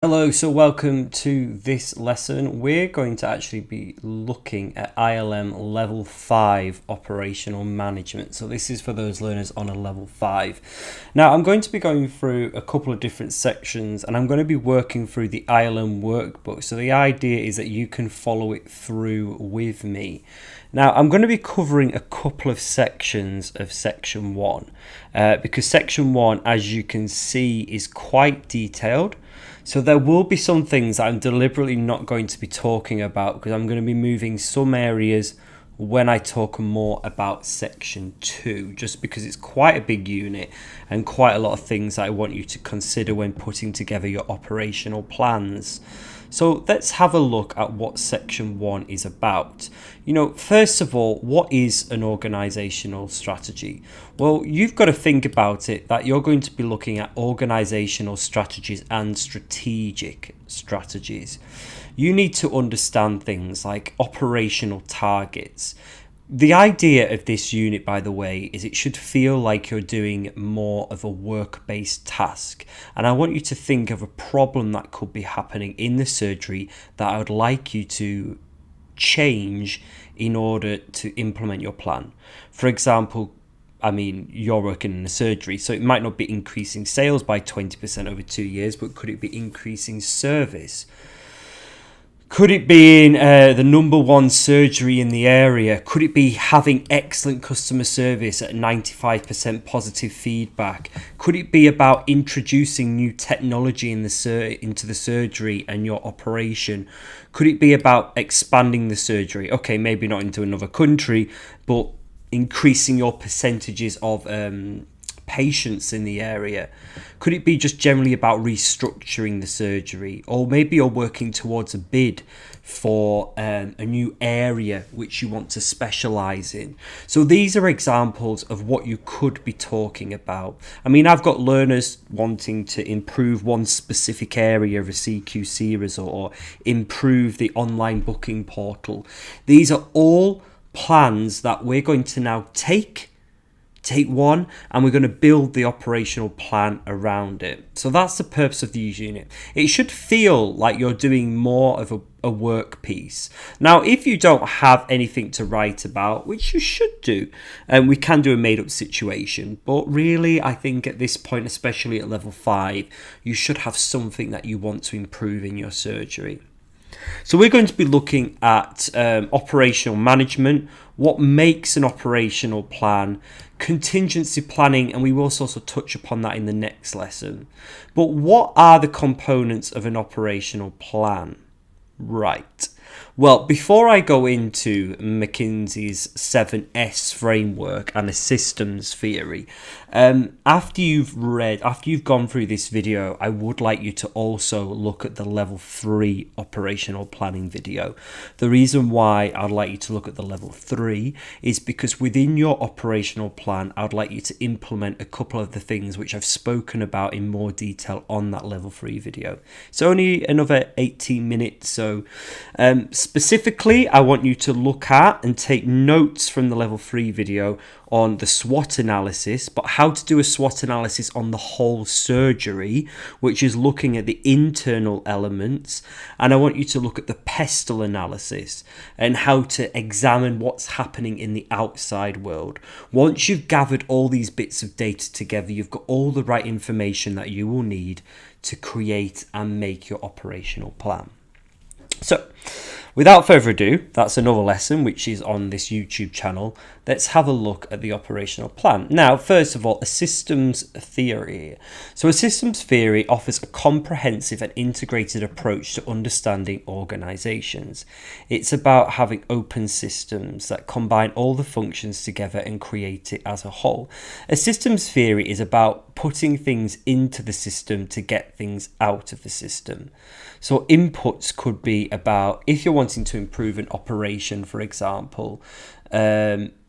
Hello, so welcome to this lesson. We're going to actually be looking at ILM Level 5 Operational Management. So this is for those learners on a Level 5. Now, I'm going to be going through a couple of different sections and I'm going to be working through the ILM workbook. So the idea is that you can follow it through with me. Now, I'm going to be covering a couple of sections of Section 1 because Section 1, as you can see, is quite detailed. So there will be some things I'm deliberately not going to be talking about because I'm going to be moving some areas when I talk more about Section 2, just because it's quite a big unit and quite a lot of things that I want you to consider when putting together your operational plans. So let's have a look at what Section 1 is about. First of all, what is an organizational strategy? Well, you've got to think about it that you're going to be looking at organizational strategies and strategic strategies. You need to understand things like operational targets. The idea of this unit, by the way, is it should feel like you're doing more of a work-based task. And I want you to think of a problem that could be happening in the surgery that I would like you to change in order to implement your plan. For example, you're working in a surgery, so it might not be increasing sales by 20% over 2 years, but could it be increasing service? Could it be in the number one surgery in the area? Could it be having excellent customer service at 95% positive feedback? Could it be about introducing new technology into the surgery and your operation? Could it be about expanding the surgery? Okay, maybe not into another country, but increasing your percentages of patients in the area? Could it be just generally about restructuring the surgery? Or maybe you're working towards a bid for a new area which you want to specialize in. So these are examples of what you could be talking about. I've got learners wanting to improve one specific area of a CQC result or improve the online booking portal. These are all plans that we're going to now take one, and we're going to build the operational plan around it. So that's the purpose of the unit. It should feel like you're doing more of a work piece. Now, if you don't have anything to write about, which you should do, we can do a made-up situation, but really I think at this point, especially at level 5, you should have something that you want to improve in your surgery. So we're going to be looking at operational management, what makes an operational plan, contingency planning, and we will also touch upon that in the next lesson. But what are the components of an operational plan? Right. Well, before I go into McKinsey's 7S framework and a systems theory, after you've gone through this video, I would like you to also look at the level 3 operational planning video. The reason why I'd like you to look at the level 3 is because within your operational plan, I'd like you to implement a couple of the things which I've spoken about in more detail on that level 3 video. It's only another 18 minutes, so specifically, I want you to look at and take notes from the level 3 video on the SWOT analysis, but how to do a SWOT analysis on the whole surgery, which is looking at the internal elements. And I want you to look at the PESTLE analysis and how to examine what's happening in the outside world. Once you've gathered all these bits of data together, you've got all the right information that you will need to create and make your operational plan. So, without further ado, that's another lesson which is on this YouTube channel. Let's have a look at the operational plan. Now, first of all, a systems theory. So a systems theory offers a comprehensive and integrated approach to understanding organizations. It's about having open systems that combine all the functions together and create it as a whole. A systems theory is about putting things into the system to get things out of the system. So inputs could be about, if you're wanting to improve an operation, for example,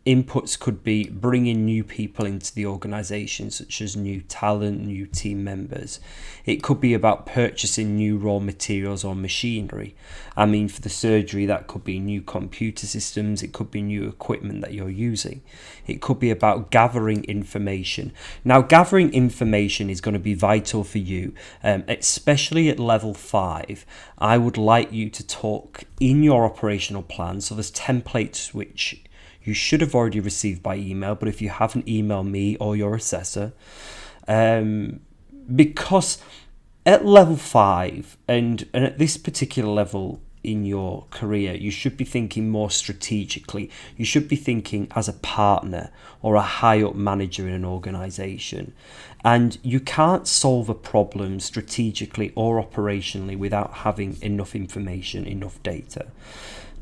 Inputs could be bringing new people into the organisation, such as new talent, new team members. It could be about purchasing new raw materials or machinery. I mean, for the surgery, that could be new computer systems. It could be new equipment that you're using. It could be about gathering information. Now, gathering information is going to be vital for you, especially at level 5. I would like you to talk in your operational plan. So there's templates which you should have already received by email, but if you haven't, email me or your assessor. Because at level 5 and at this particular level in your career, you should be thinking more strategically. You should be thinking as a partner or a high up manager in an organization. And you can't solve a problem strategically or operationally without having enough information, enough data.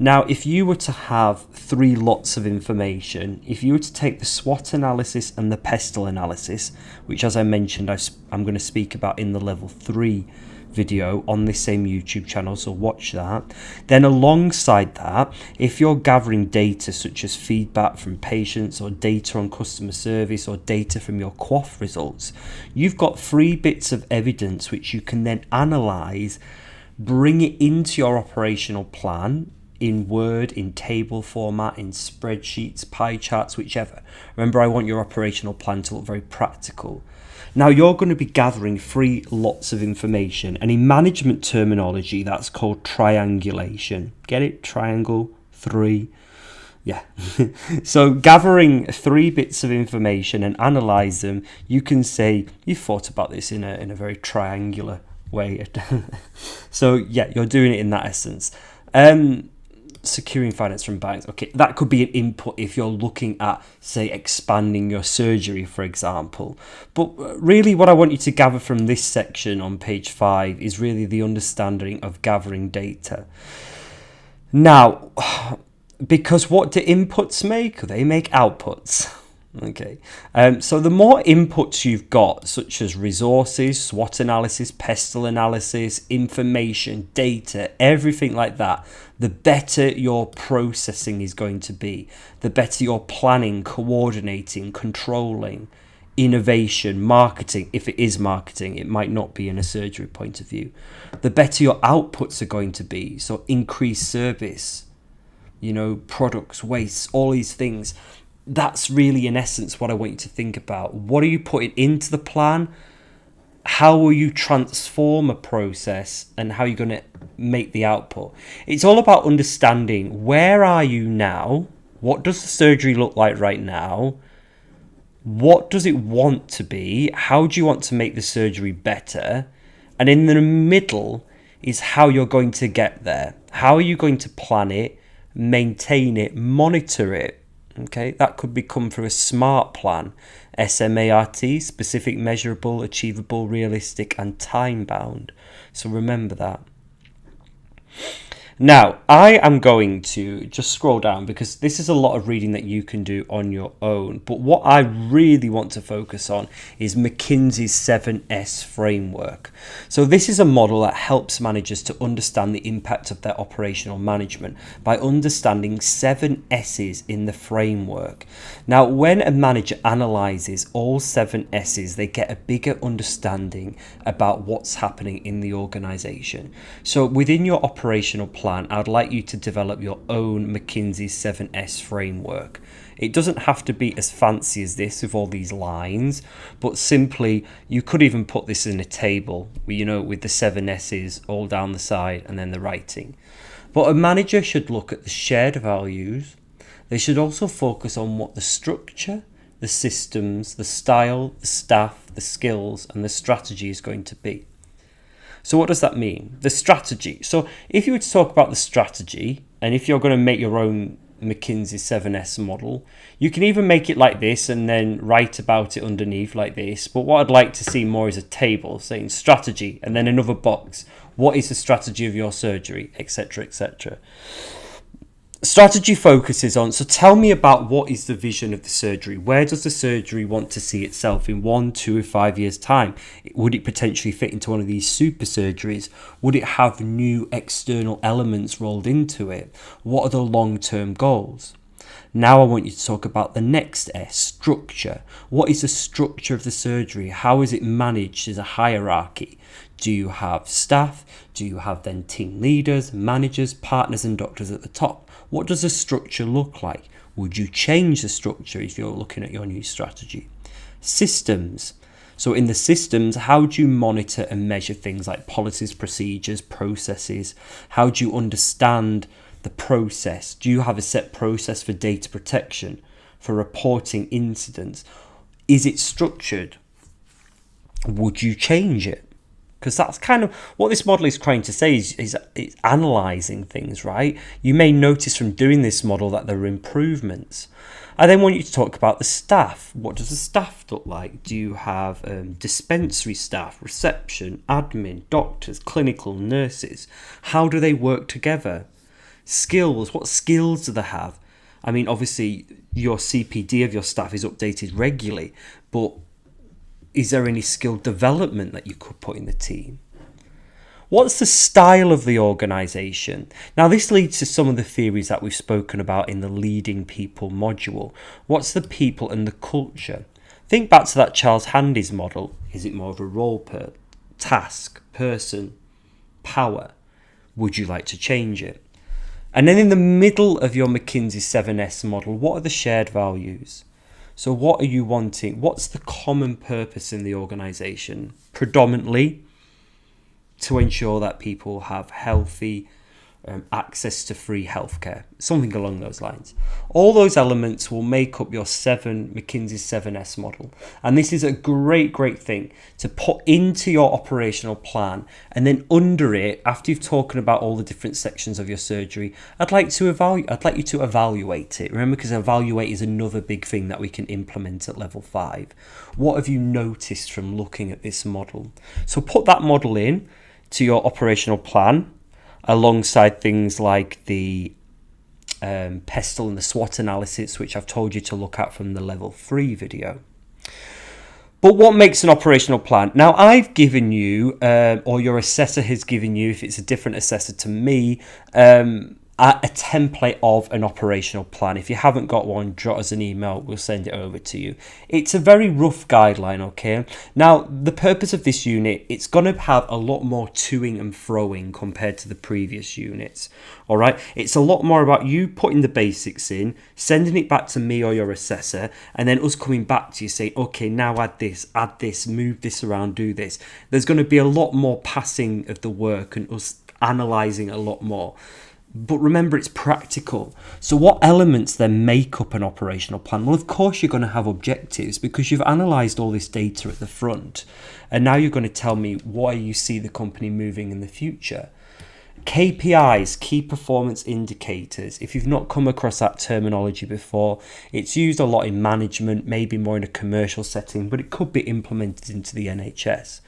Now, if you were to have 3 lots of information, if you were to take the SWOT analysis and the PESTLE analysis, which as I mentioned, I'm going to speak about in the level 3 video on this same YouTube channel, so watch that. Then alongside that, if you're gathering data such as feedback from patients or data on customer service or data from your QOF results, you've got 3 bits of evidence which you can then analyze, bring it into your operational plan, in Word, in table format, in spreadsheets, pie charts, whichever. Remember, I want your operational plan to look very practical. Now, you're going to be gathering 3 lots of information, and in management terminology, that's called triangulation. Get it? Triangle, 3. Yeah. So gathering 3 bits of information and analyze them, you can say, you've thought about this in a very triangular way. So yeah, you're doing it in that essence. Securing finance from banks. Okay, that could be an input if you're looking at, say, expanding your surgery, for example. But really what I want you to gather from this section on page 5 is really the understanding of gathering data. Now, because what do inputs make? They make outputs. Okay, so the more inputs you've got, such as resources, SWOT analysis, PESTLE analysis, information, data, everything like that, the better your processing is going to be, the better your planning, coordinating, controlling, innovation, marketing. If it is marketing, it might not be in a surgery point of view. The better your outputs are going to be, so increased service, products, waste, all these things. That's really, in essence, what I want you to think about. What are you putting into the plan? How will you transform a process, and how are you going to make the output? It's all about understanding, where are you now? What does the surgery look like right now? What does it want to be? How do you want to make the surgery better? And in the middle is how you're going to get there. How are you going to plan it, maintain it, monitor it? Okay, that could become through a SMART plan. SMART, specific, measurable, achievable, realistic, and time-bound. So remember that. Now, I am going to just scroll down because this is a lot of reading that you can do on your own. But what I really want to focus on is McKinsey's 7S framework. So this is a model that helps managers to understand the impact of their operational management by understanding 7 S's in the framework. Now, when a manager analyzes all 7 S's, they get a bigger understanding about what's happening in the organization. So within your operational plan, I'd like you to develop your own McKinsey 7S framework. It doesn't have to be as fancy as this with all these lines, but simply you could even put this in a table, with the 7 S's all down the side and then the writing. But a manager should look at the shared values. They should also focus on what the structure, the systems, the style, the staff, the skills, and the strategy is going to be. So what does that mean? The strategy. So if you were to talk about the strategy, and if you're going to make your own McKinsey 7S model, you can even make it like this and then write about it underneath like this. But what I'd like to see more is a table saying strategy and then another box. What is the strategy of your surgery, etc., etc. Strategy focuses on, so tell me about what is the vision of the surgery. Where does the surgery want to see itself in 1, 2, or 5 years' time? Would it potentially fit into one of these super surgeries? Would it have new external elements rolled into it? What are the long-term goals? Now I want you to talk about the next S, structure. What is the structure of the surgery? How is it managed as a hierarchy? Do you have staff? Do you have then team leaders, managers, partners and doctors at the top? What does the structure look like? Would you change the structure if you're looking at your new strategy? Systems. So in the systems, how do you monitor and measure things like policies, procedures, processes? How do you understand the process? Do you have a set process for data protection, for reporting incidents? Is it structured? Would you change it? Because that's kind of what this model is trying to say is it's analysing things, right? You may notice from doing this model that there are improvements. I then want you to talk about the staff. What does the staff look like? Do you have dispensary staff, reception, admin, doctors, clinical, nurses? How do they work together? Skills. What skills do they have? I mean, obviously, your CPD of your staff is updated regularly, but is there any skill development that you could put in the team? What's the style of the organisation? Now, this leads to some of the theories that we've spoken about in the Leading People module. What's the people and the culture? Think back to that Charles Handy's model. Is it more of a role per task, person, power? Would you like to change it? And then in the middle of your McKinsey 7S model, what are the shared values? So what are you wanting? What's the common purpose in the organisation? Predominantly to ensure that people have healthy access to free healthcare, something along those lines. All those elements will make up your McKinsey 7S model. And this is a great thing to put into your operational plan. And then under it, after you've talked about all the different sections of your surgery, I'd like you to evaluate it. Remember, because evaluate is another big thing that we can implement at level 5. What have you noticed from looking at this model? So put that model in to your operational plan, alongside things like the PESTLE and the SWOT analysis, which I've told you to look at from the level 3 video. But what makes an operational plan? Now, I've given you, or your assessor has given you, if it's a different assessor to me, a template of an operational plan. If you haven't got one, drop us an email, we'll send it over to you. It's a very rough guideline, okay? Now, the purpose of this unit, it's going to have a lot more toing and froing compared to the previous units, all right? It's a lot more about you putting the basics in, sending it back to me or your assessor, and then us coming back to you saying, okay, now add this, move this around, do this. There's going to be a lot more passing of the work and us analysing a lot more. But remember, it's practical. So what elements then make up an operational plan? Well, of course, you're going to have objectives because you've analysed all this data at the front. And now you're going to tell me why you see the company moving in the future. KPIs, key performance indicators. If you've not come across that terminology before, it's used a lot in management, maybe more in a commercial setting, but it could be implemented into the NHS.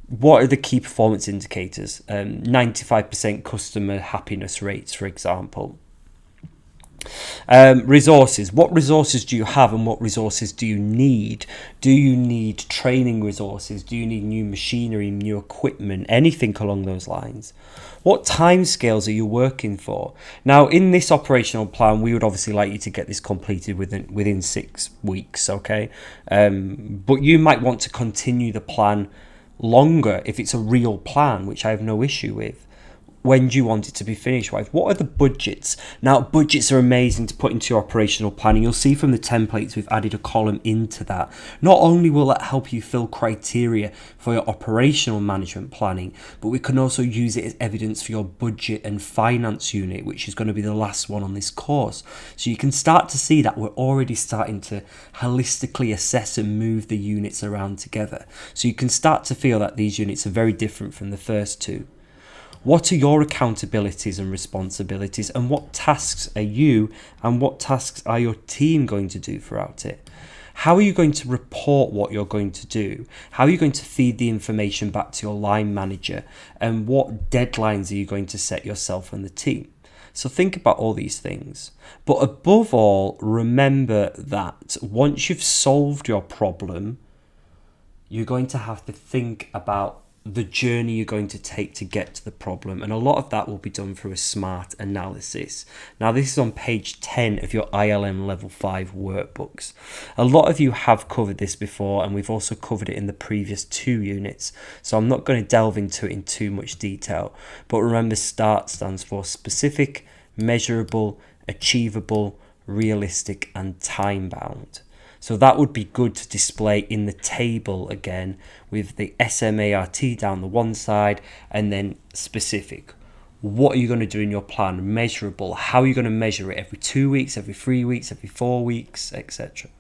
What are the key performance indicators? 95% customer happiness rates, for example. Resources. What resources do you have and what resources do you need? Do you need training resources? Do you need new machinery, new equipment, anything along those lines? What timescales are you working for? Now, in this operational plan, we would obviously like you to get this completed within 6 weeks, okay? But you might want to continue the plan longer if it's a real plan, which I have no issue with. When do you want it to be finished with? What are the budgets? Now, budgets are amazing to put into your operational planning. You'll see from the templates we've added a column into that. Not only will that help you fill criteria for your operational management planning, but we can also use it as evidence for your budget and finance unit, which is going to be the last one on this course. So you can start to see that we're already starting to holistically assess and move the units around together. So you can start to feel that these units are very different from the first two. What are your accountabilities and responsibilities, and what tasks are you and what tasks are your team going to do throughout it? How are you going to report what you're going to do? How are you going to feed the information back to your line manager? And what deadlines are you going to set yourself and the team? So think about all these things. But above all, remember that once you've solved your problem, you're going to have to think about the journey you're going to take to get to the problem, and a lot of that will be done through a SMART analysis. Now, this is on page 10 of your ILM Level 5 workbooks. A lot of you have covered this before, and we've also covered it in the previous 2 units, so I'm not going to delve into it in too much detail. But remember, START stands for specific, measurable, achievable, realistic, and time-bound. So that would be good to display in the table again, with the SMART down the one side and then specific. What are you going to do in your plan? Measurable. How are you going to measure it? Every 2 weeks, every 3 weeks, every 4 weeks, etc.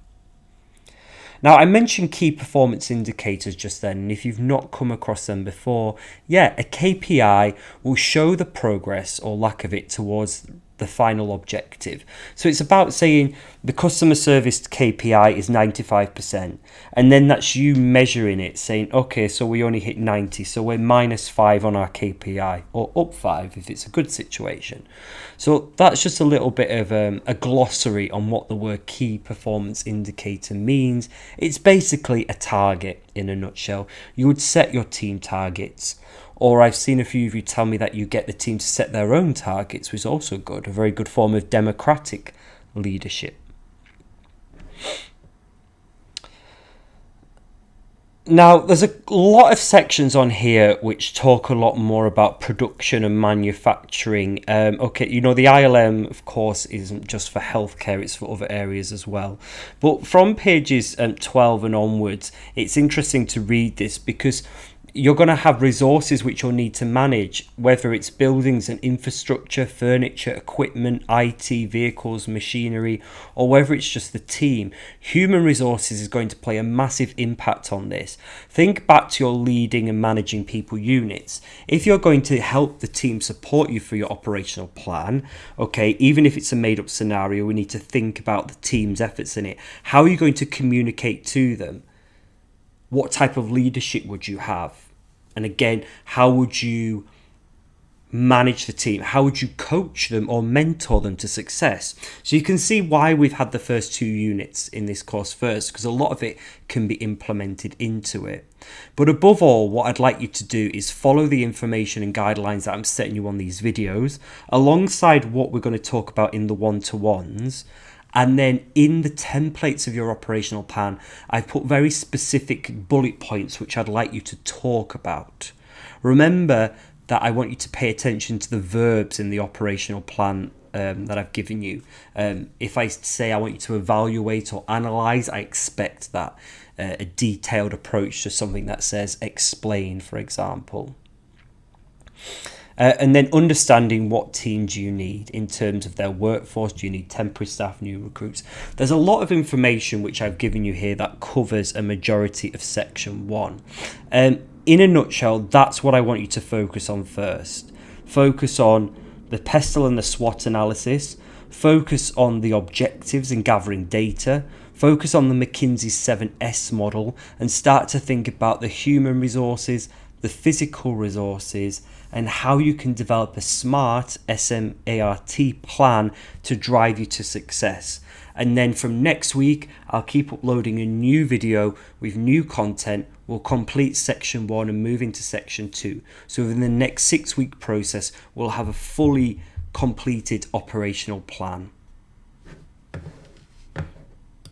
Now, I mentioned key performance indicators just then, and if you've not come across them before, a KPI will show the progress or lack of it towards the final objective. So it's about saying the customer service KPI is 95%, and then that's you measuring it, saying, okay, so we only hit 90, so we're -5 on our KPI, or up 5 if it's a good situation. So that's just a little bit of a glossary on what the word key performance indicator means. It's basically a target in a nutshell. You would set your team targets, or I've seen a few of you tell me that you get the team to set their own targets, which is also good, a very good form of democratic leadership. Now, there's a lot of sections on here which talk a lot more about production and manufacturing. The ILM, of course, isn't just for healthcare, it's for other areas as well. But from pages 12 and onwards, it's interesting to read this because you're going to have resources which you'll need to manage, whether it's buildings and infrastructure, furniture, equipment, IT, vehicles, machinery, or whether it's just the team. Human resources is going to play a massive impact on this. Think back to your leading and managing people units. If you're going to help the team support you for your operational plan, even if it's a made-up scenario, we need to think about the team's efforts in it. How are you going to communicate to them? What type of leadership would you have? And again, how would you manage the team? How would you coach them or mentor them to success? So you can see why we've had the first 2 units in this course first, because a lot of it can be implemented into it. But above all, what I'd like you to do is follow the information and guidelines that I'm setting you on these videos, alongside what we're going to talk about in the one-to-ones. And then in the templates of your operational plan, I've put very specific bullet points which I'd like you to talk about. Remember that I want you to pay attention to the verbs in the operational plan that I've given you. If I say I want you to evaluate or analyze, I expect that. A detailed approach to something that says explain, for example. And then understanding what teams you need in terms of their workforce. Do you need temporary staff, new recruits? There's a lot of information which I've given you here that covers a majority of section 1. In a nutshell, that's what I want you to focus on first. Focus on the PESTEL and the SWOT analysis. Focus on the objectives and gathering data. Focus on the McKinsey 7S model and start to think about the human resources, the physical resources, and how you can develop a smart SMART plan to drive you to success. And then from next week, I'll keep uploading a new video with new content. We'll complete section 1 and move into section 2. So within the next 6-week process, we'll have a fully completed operational plan.